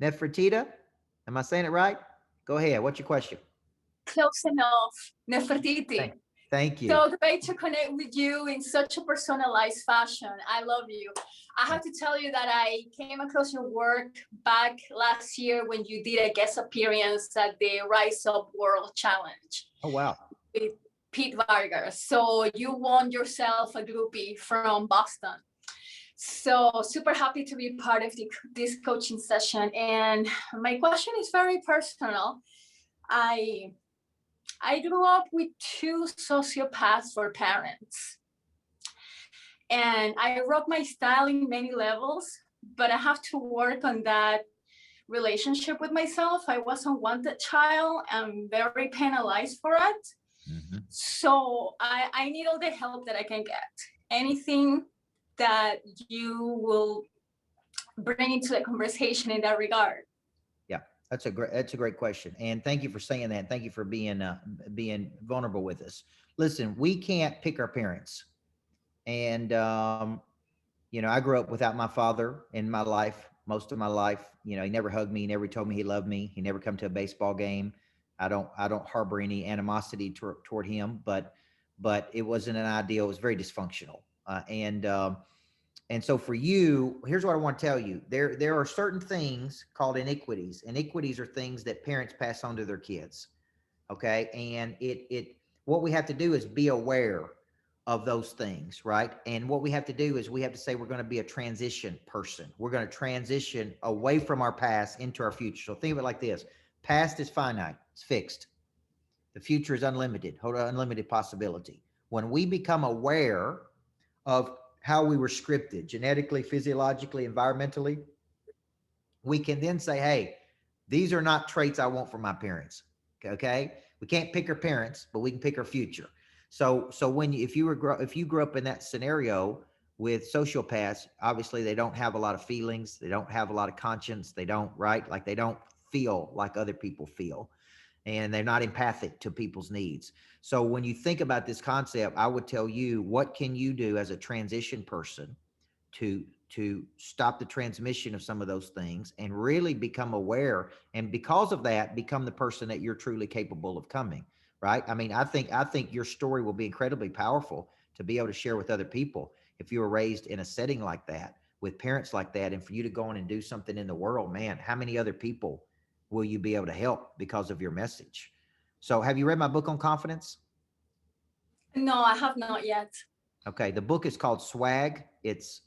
Nefertita, am I saying it right? Go ahead. What's your question? Close enough. Thank, Nefertiti. thank you. So great to connect with you in such a personalized fashion. I love you. I have to tell you that I came across your work back last year when you did a guest appearance at the Rise Up World Challenge Oh, wow. with Pete Vargas. So you won yourself a groupie from Boston. So super happy to be part of this coaching session. And my question is very personal. I I grew up with two sociopaths for parents, and I wrote my style in many levels, but I have to work on that relationship with myself. I was a wanted child and very penalized for it. Mm-hmm. So I need all the help that I can get. Anything that you will bring into the conversation in that regard. Yeah, that's a great question, and thank you for saying that. Thank you for being vulnerable with us. Listen, we can't pick our parents, and you know, I grew up without my father in my life, most of my life. You know, he never hugged me, he never told me he loved me, he never come to a baseball game. I don't harbor any animosity toward him, but it wasn't an ideal. It was very dysfunctional, and so for you, here's what I want to tell you. There are certain things called iniquities. Iniquities are things that parents pass on to their kids. Okay. And what we have to do is be aware of those things, right? And what we have to do is we have to say we're going to be a transition person. We're going to transition away from our past into our future. So think of it like this. Past is finite. It's fixed. The future is unlimited, hold on, unlimited possibility. When we become aware of how we were scripted genetically, physiologically, environmentally, we can then say, hey, these are not traits I want from my parents. Okay. We can't pick our parents, but we can pick our future. So when you, if you grew up in that scenario with sociopaths, obviously they don't have a lot of feelings. They don't have a lot of conscience. They don't, right? Like they don't feel like other people feel, and they're not empathic to people's needs. So when you think about this concept, I would tell you, what can you do as a transition person to stop the transmission of some of those things and really become aware, and because of that become the person that you're truly capable of coming, right? I think your story will be incredibly powerful to be able to share with other people if you were raised in a setting like that with parents like that, and for you to go on and do something in the world, man, how many other people will you be able to help because of your message? So have you read my book on confidence? No, I have not yet. Okay, the book is called Swag. It's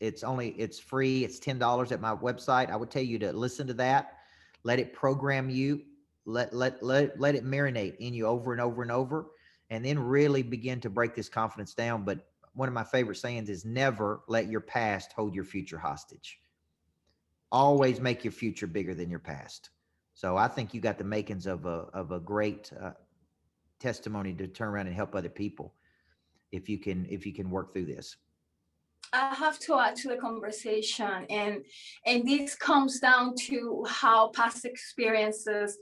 free. It's $10 at my website. I would tell you to listen to that, let it program you, let it marinate in you over and over and over, and then really begin to break this confidence down. But one of my favorite sayings is never let your past hold your future hostage. Always make your future bigger than your past. So I think you got the makings of a great testimony to turn around and help other people if you can work through this. I have to add to the conversation, and this comes down to how past experiences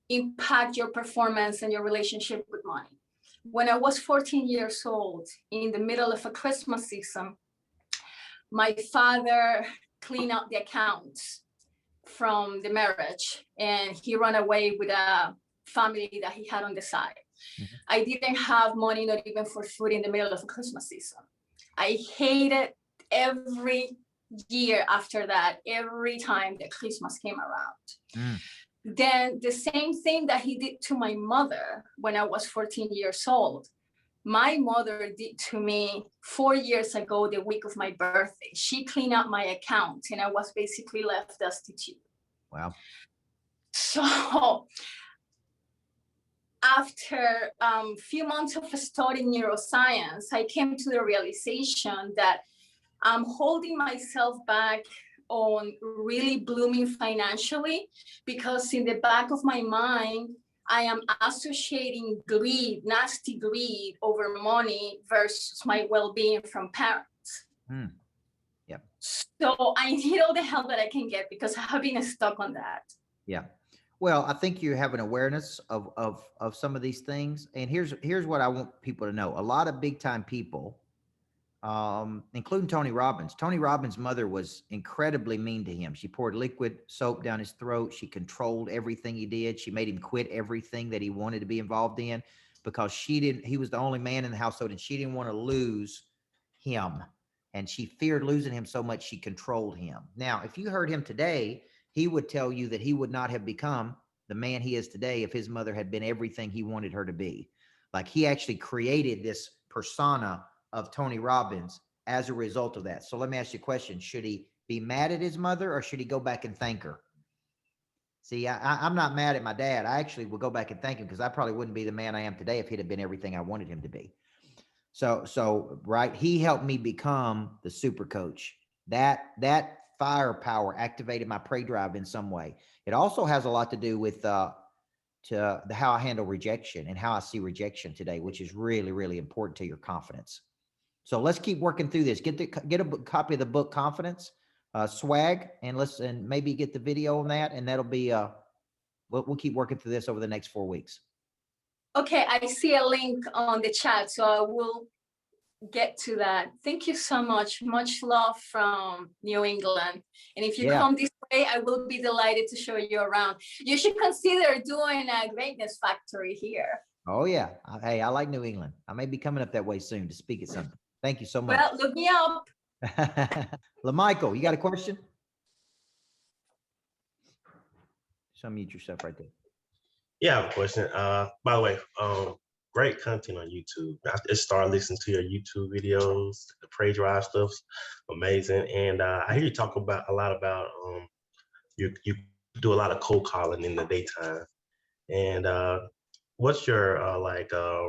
impact your performance and your relationship with money. When I was 14 years old, in the middle of a Christmas season, my father cleaned up the accounts from the marriage, and he ran away with a family that he had on the side. Mhm. I didn't have money, not even for food in the middle of a Christmas season. I hated every year after that, every time that Christmas came around. Mm. Then the same thing that he did to my mother when I was 14 years old, my mother did to me 4 years ago, the week of my birthday. She cleaned up my account and I was basically left destitute. Wow. So after a few months of studying neuroscience, I came to the realization that I'm holding myself back on really blooming financially because in the back of my mind, I am associating greed, nasty greed over money versus my well-being from parents. Mm. Yep. So I need all the help that I can get because I have been stuck on that. Yeah. Well, I think you have an awareness of some of these things. And here's what I want people to know. A lot of big time people including Tony Robbins. Tony Robbins' mother was incredibly mean to him. She poured liquid soap down his throat. She controlled everything he did. She made him quit everything that he wanted to be involved in because he was the only man in the household and she didn't want to lose him. And she feared losing him so much she controlled him. Now, if you heard him today, he would tell you that he would not have become the man he is today if his mother had been everything he wanted her to be. Like he actually created this persona of Tony Robbins as a result of that. So let me ask you a question. Should he be mad at his mother or should he go back and thank her? See, I'm not mad at my dad. I actually will go back and thank him because I probably wouldn't be the man I am today if he'd have been everything I wanted him to be. So right, he helped me become the super coach. That firepower activated my prey drive in some way. It also has a lot to do with how I handle rejection and how I see rejection today, which is really, really important to your confidence. So let's keep working through this. Get a copy of the book Confidence, swag, and maybe get the video on that, and that'll be we'll keep working through this over the next 4 weeks. Okay, I see a link on the chat, so I will get to that. Thank you so much. Much love from New England. And if you come this way, I will be delighted to show you around. You should consider doing a greatness factory here. Oh yeah. Hey, I like New England. I may be coming up that way soon to speak at something. Thank you so much. Well, look me up. LaMichael, you got a question? Just unmute yourself right there. Yeah, I have a question. By the way, great content on YouTube. I just started listening to your YouTube videos. The Prey Drive stuff's amazing, and I hear you talk about a lot about you do a lot of cold calling in the daytime. And what's your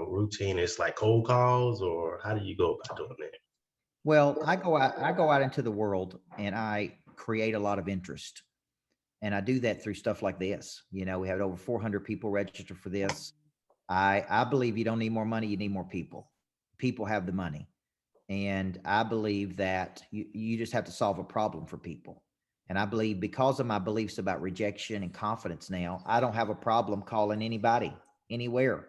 routine? It's like cold calls, or how do you go about doing that? Well, I go out into the world and I create a lot of interest. And I do that through stuff like this. You know, we have over 400 people registered for this. I believe you don't need more money, you need more people. People have the money. And I believe that you just have to solve a problem for people. And I believe because of my beliefs about rejection and confidence now, I don't have a problem calling anybody, anywhere,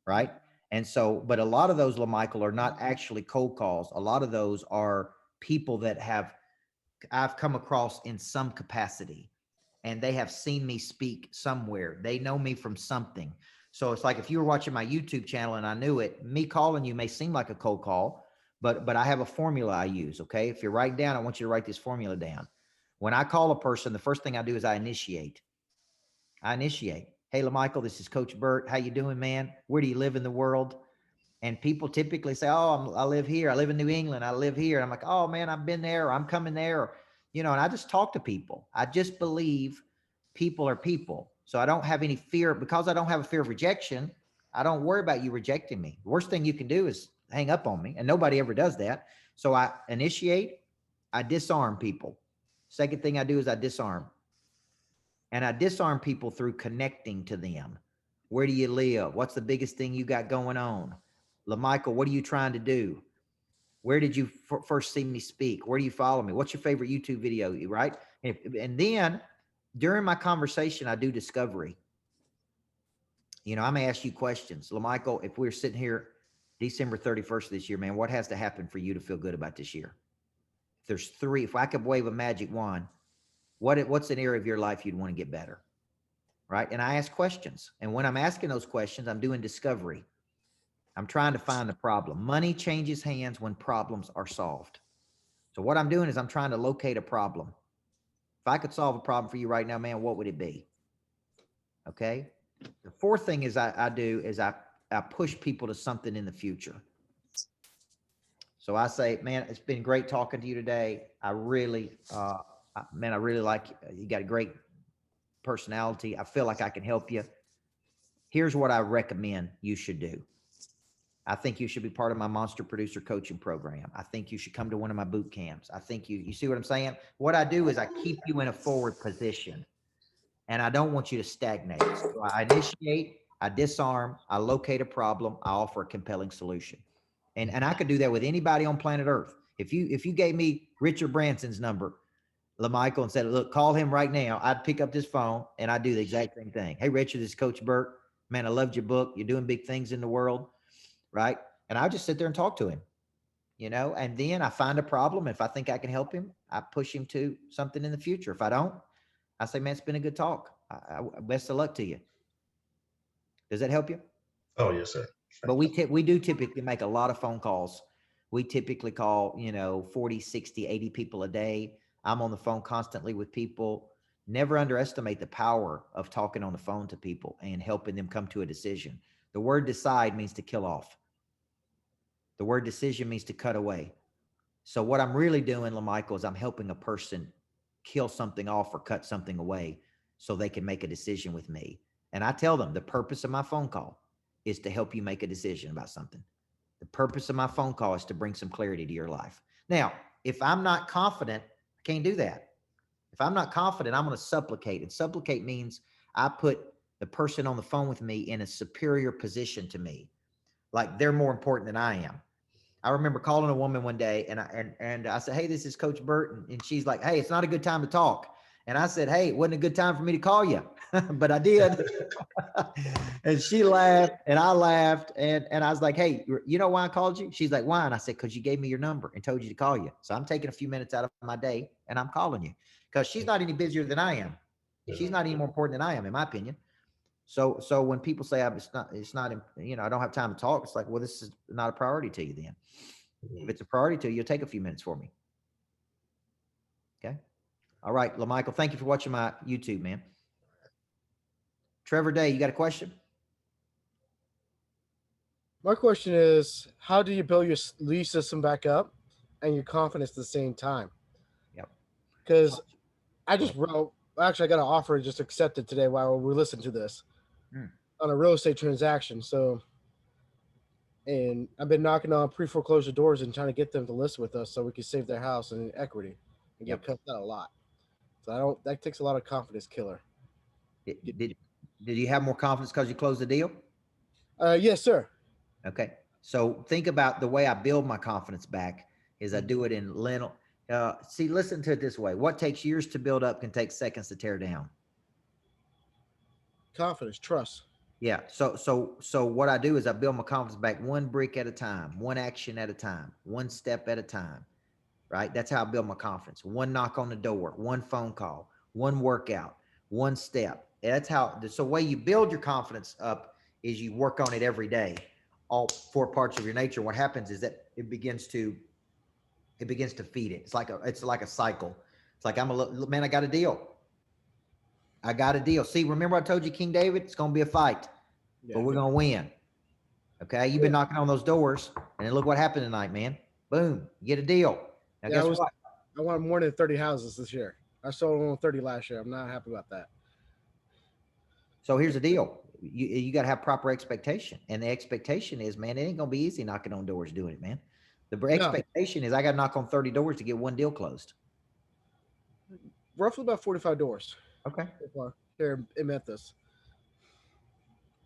right? And so, but a lot of those, LaMichael, are not actually cold calls. A lot of those are people that I've come across in some capacity. And they have seen me speak somewhere. They know me from something. So it's like if you were watching my YouTube channel and I knew it, me calling you may seem like a cold call, but I have a formula I use, okay? If you're writing down, I want you to write this formula down. When I call a person, the first thing I do is I initiate. Hey, LaMichael, this is Coach Burt. How you doing, man? Where do you live in the world? And people typically say, oh, I live here. I live in New England. I live here. And I'm like, oh, man, I've been there. Or I'm coming there. Or, you know, and I just talk to people. I just believe people are people. So I don't have any fear because I don't have a fear of rejection. I don't worry about you rejecting me. The worst thing you can do is hang up on me. And nobody ever does that. So I initiate, I disarm people. Second thing I do is I disarm. And I disarm people through connecting to them. Where do you live? What's the biggest thing you got going on? LaMichael, what are you trying to do? Where did you first see me speak? Where do you follow me? What's your favorite YouTube video, right? And then during my conversation, I do discovery. You know, I may ask you questions. LaMichael, if we're sitting here December 31st of this year, man, what has to happen for you to feel good about this year? If I could wave a magic wand, what's an area of your life you'd want to get better? Right? And I ask questions. And when I'm asking those questions, I'm doing discovery. I'm trying to find the problem. Money changes hands when problems are solved. So what I'm doing is I'm trying to locate a problem. If I could solve a problem for you right now, man, what would it be? Okay. The fourth thing is I push people to something in the future. So I say, man, it's been great talking to you today. I really like you. You got a great personality. I feel like I can help you. Here's what I recommend you should do. I think you should be part of my Monster Producer Coaching Program. I think you should come to one of my boot camps. I think you see what I'm saying? What I do is I keep you in a forward position and I don't want you to stagnate. So I initiate, I disarm, I locate a problem, I offer a compelling solution. And I could do that with anybody on planet Earth. If you gave me Richard Branson's number, LaMichael, and said, look, call him right now, I'd pick up this phone and I'd do the exact same thing. Hey, Richard, this is Coach Burt. Man, I loved your book. You're doing big things in the world. Right. And I just sit there and talk to him. you know, and then I find a problem. If I think I can help him, I push him to something in the future. If I don't, I say, man, it's been a good talk. Best of luck to you. Does that help you? Oh, yes, sir. But Thank you. we do typically make a lot of phone calls. We typically call, 40, 60, 80 people a day. I'm on the phone constantly with people. Never underestimate the power of talking on the phone to people and helping them come to a decision. The word decide means to kill off. The word decision means to cut away. So what I'm really doing, LaMichael, is I'm helping a person kill something off or cut something away so they can make a decision with me. And I tell them the purpose of my phone call is to help you make a decision about something. The purpose of my phone call is to bring some clarity to your life. Now, if I'm not confident, I can't do that. If I'm not confident, I'm going to supplicate. And supplicate means I put the person on the phone with me in a superior position to me, like they're more important than I am. I remember calling a woman one day and I said, "Hey, this is Coach Burton." And she's like, "Hey, it's not a good time to talk." And I said, "Hey, it wasn't a good time for me to call you." But I did. And she laughed and I laughed. And I was like, "Hey, you know why I called you?" She's like, "Why?" And I said, "Because you gave me your number and told you to call you. So I'm taking a few minutes out of my day and I'm calling you because she's not any busier than I am. She's not any more important than I am, in my opinion. So when people say it's not, I don't have time to talk, it's like, well, this is not a priority to you then. If it's a priority to you, you'll take a few minutes for me. Okay. All right, LaMichael, thank you for watching my YouTube, man. Trevor Day, you got a question? My question is, how do you build your lead system back up and your confidence at the same time? Yep. Because I just wrote, actually, I got an offer just accepted today while we listened to this on a real estate transaction. So, and I've been knocking on pre-foreclosure doors and trying to get them to list with us so we can save their house and equity and get cut out a lot. So that takes a lot of confidence killer. Did you have more confidence because you closed the deal? Yes, sir. Okay. So think about the way I build my confidence back is I do it in little. See, listen to it this way. What takes years to build up can take seconds to tear down. Confidence, trust. Yeah. So what I do is I build my confidence back one brick at a time, one action at a time, one step at a time. Right. That's how I build my confidence. One knock on the door, one phone call, one workout, one step. That's how. So the way you build your confidence up is you work on it every day, all four parts of your nature. What happens is that it begins to feed it. It's like a cycle. It's like man, I got a deal. I got a deal. See, remember I told you, King David, it's going to be a fight, but we're going to win. Okay. You've been knocking on those doors and then look what happened tonight, man. Boom. You get a deal. Now, guess what? I want more than 30 houses this year. I sold only 30 last year. I'm not happy about that. So here's the deal. You got to have proper expectation. And the expectation is, man, it ain't going to be easy knocking on doors doing it, man. The expectation is I got to knock on 30 doors to get one deal closed. Roughly about 45 doors. Okay. Here in Memphis.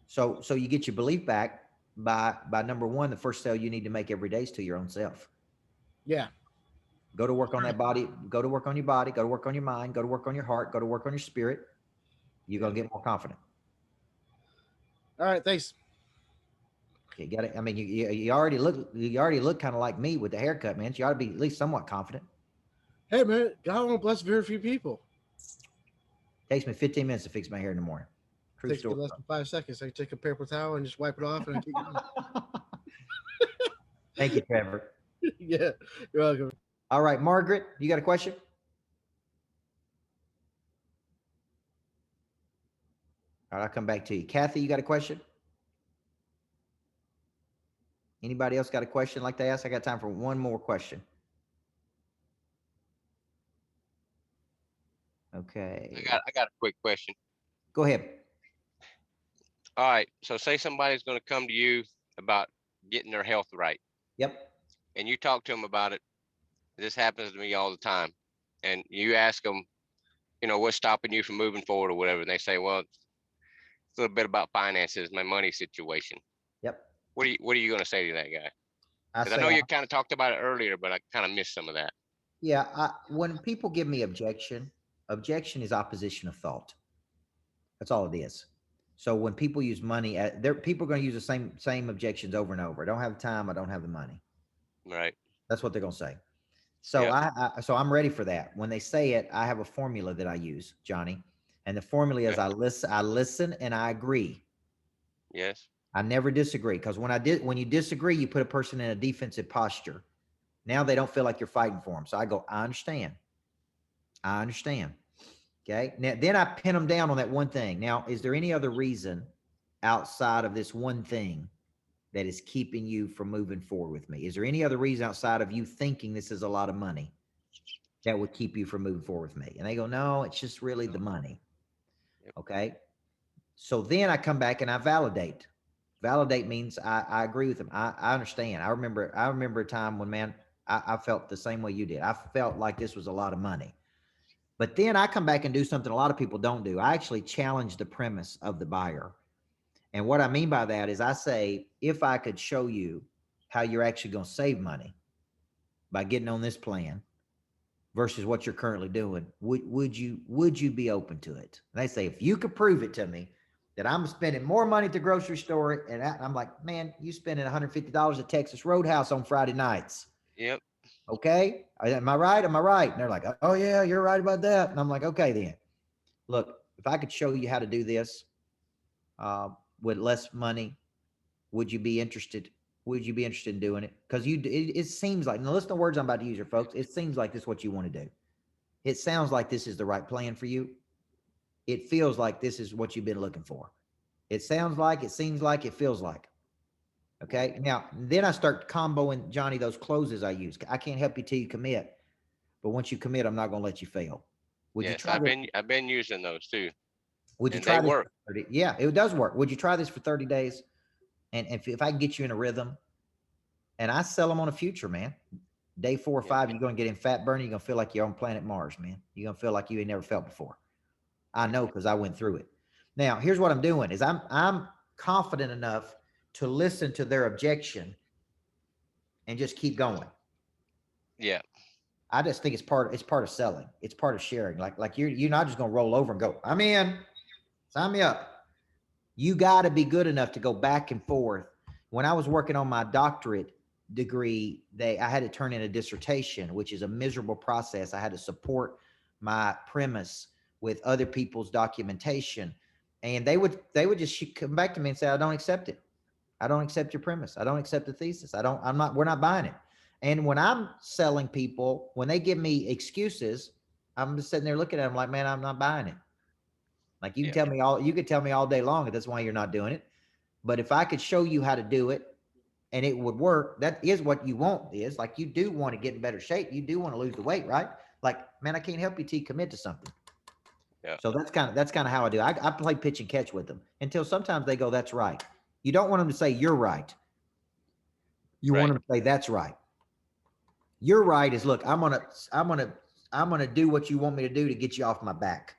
So you get your belief back by number one, the first sale you need to make every day is to your own self. Yeah. Go to work on that body. Go to work on your body. Go to work on your mind. Go to work on your heart. Go to work on your spirit. You're going to get more confident. All right. Thanks. You got it. I mean, you already look kind of like me with the haircut, man. So you ought to be at least somewhat confident. Hey, man, God won't bless very few people. Takes me 15 minutes to fix my hair in the morning. True takes me less than 5 seconds. I take a paper towel and just wipe it off and I keep going. Thank you, Trevor. Yeah, you're welcome. All right, Margaret, you got a question? All right, I'll come back to you. Kathy, you got a question? Anybody else got a question like to ask? I got time for one more question. Okay. I got a quick question. Go ahead. All right. So say somebody's going to come to you about getting their health right. Yep. And you talk to them about it. This happens to me all the time. And you ask them, what's stopping you from moving forward or whatever. And they say, well, it's a little bit about finances, my money situation. Yep. What are you going to say to that guy? Because I know you kind of talked about it earlier, but I kind of missed some of that. Yeah. When people give me objection is opposition of thought. That's all it is. So when people use money, people are going to use the same objections over and over. I don't have the time. I don't have the money. Right. That's what they're going to say. So Yep. so I'm ready for that. When they say it, I have a formula that I use, Johnny. And the formula is Okay. I listen and I agree. Yes. I never disagree, because when you disagree, you put a person in a defensive posture. Now they don't feel like you're fighting for them. So I go, I understand. I understand. Okay. Now then I pin them down on that one thing. Now, is there any other reason outside of this one thing that is keeping you from moving forward with me? Is there any other reason outside of you thinking this is a lot of money that would keep you from moving forward with me? And they go, no, it's just really the money. Yep. Okay. So then I come back and I validate. Validate means I agree with them. I understand. I remember a time when, man, I felt the same way you did. I felt like this was a lot of money. But then I come back and do something a lot of people don't do. I actually challenge the premise of the buyer. And what I mean by that is I say, if I could show you how you're actually going to save money by getting on this plan versus what you're currently doing, would you be open to it? And they say, if you could prove it to me that I'm spending more money at the grocery store, and I'm like, man, you spending $150 at Texas Roadhouse on Friday nights. Yep. Okay. Am I right? Am I right? And they're like, oh yeah, you're right about that. And I'm like, okay, then look, if I could show you how to do this with less money, would you be interested? Would you be interested in doing it? Because it seems like, now listen to the words I'm about to use here, folks. It seems like this is what you want to do. It sounds like this is the right plan for you. It feels like this is what you've been looking for. It sounds like, it seems like, it feels like. Okay. Now, then I start comboing, Johnny, those closes I use. I can't help you till you commit, but once you commit, I'm not going to let you fail. Would you Yes. try this? I've been using those too, Would you and they try this? work. For 30? Yeah, it does work. Would you try this for 30 days? And if I can get you in a rhythm, and I sell them on a future, man. Day 4 or Yep. 5, you're going to get in fat burning. You're going to feel like you're on planet Mars, man. You're going to feel like you ain't never felt before. I know, because I went through it. Now, here's what I'm doing is I'm confident enough to listen to their objection and just keep going. Yeah. I just think it's part of selling. It's part of sharing. Like you're not just going to roll over and go, I'm in, sign me up. You got to be good enough to go back and forth. When I was working on my doctorate degree, I had to turn in a dissertation, which is a miserable process. I had to support my premise with other people's documentation, and they would just come back to me and say, I don't accept it. I don't accept your premise. I don't accept the thesis. We're not buying it. And when I'm selling people, when they give me excuses, I'm just sitting there looking at them like, man, I'm not buying it. Like you Yeah. could tell me all day long that that's why you're not doing it. But if I could show you how to do it and it would work, that is what you want, is like, you do want to get in better shape. You do want to lose the weight, right? Like, man, I can't help you till you commit to something. Yeah. So that's kind of how I do. I play pitch and catch with them until sometimes they go, that's right. You don't want them to say you're right. You want Right. them to say that's right. You're right is, look, I'm gonna do what you want me to do to get you off my back.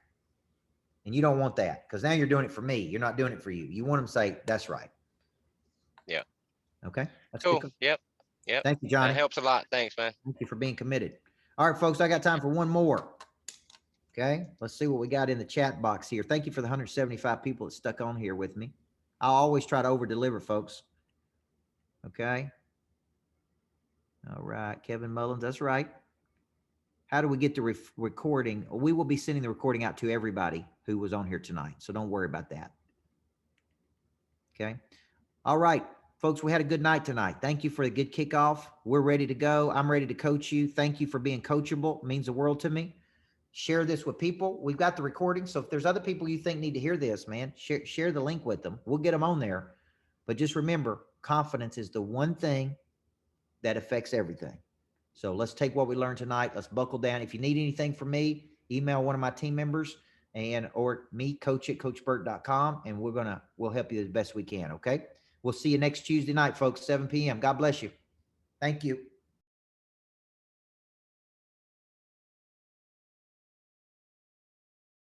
And you don't want that, because now you're doing it for me. You're not doing it for you. You want them to say that's right. Yeah. Okay. That's Cool. good. Yep. Yep. Thank you, That Johnny. helps a lot. Thanks, man. Thank you for being committed. All right, folks, I got time for one more. Okay. Let's see what we got in the chat box here. Thank you for the 175 people that stuck on here with me. I'll always try to over deliver, folks. Okay. All right. Kevin Mullins. That's right. How do we get the recording? We will be sending the recording out to everybody who was on here tonight. So don't worry about that. Okay. All right, folks, we had a good night tonight. Thank you for a good kickoff. We're ready to go. I'm ready to coach you. Thank you for being coachable. It means the world to me. Share this with people. We've got the recording. So if there's other people you think need to hear this, man, share the link with them. We'll get them on there. But just remember, confidence is the one thing that affects everything. So let's take what we learned tonight. Let's buckle down. If you need anything from me, email one of my team members or me, coach@coachburt.com, and we'll help you as best we can. Okay. We'll see you next Tuesday night, folks, 7 p.m. God bless you. Thank you.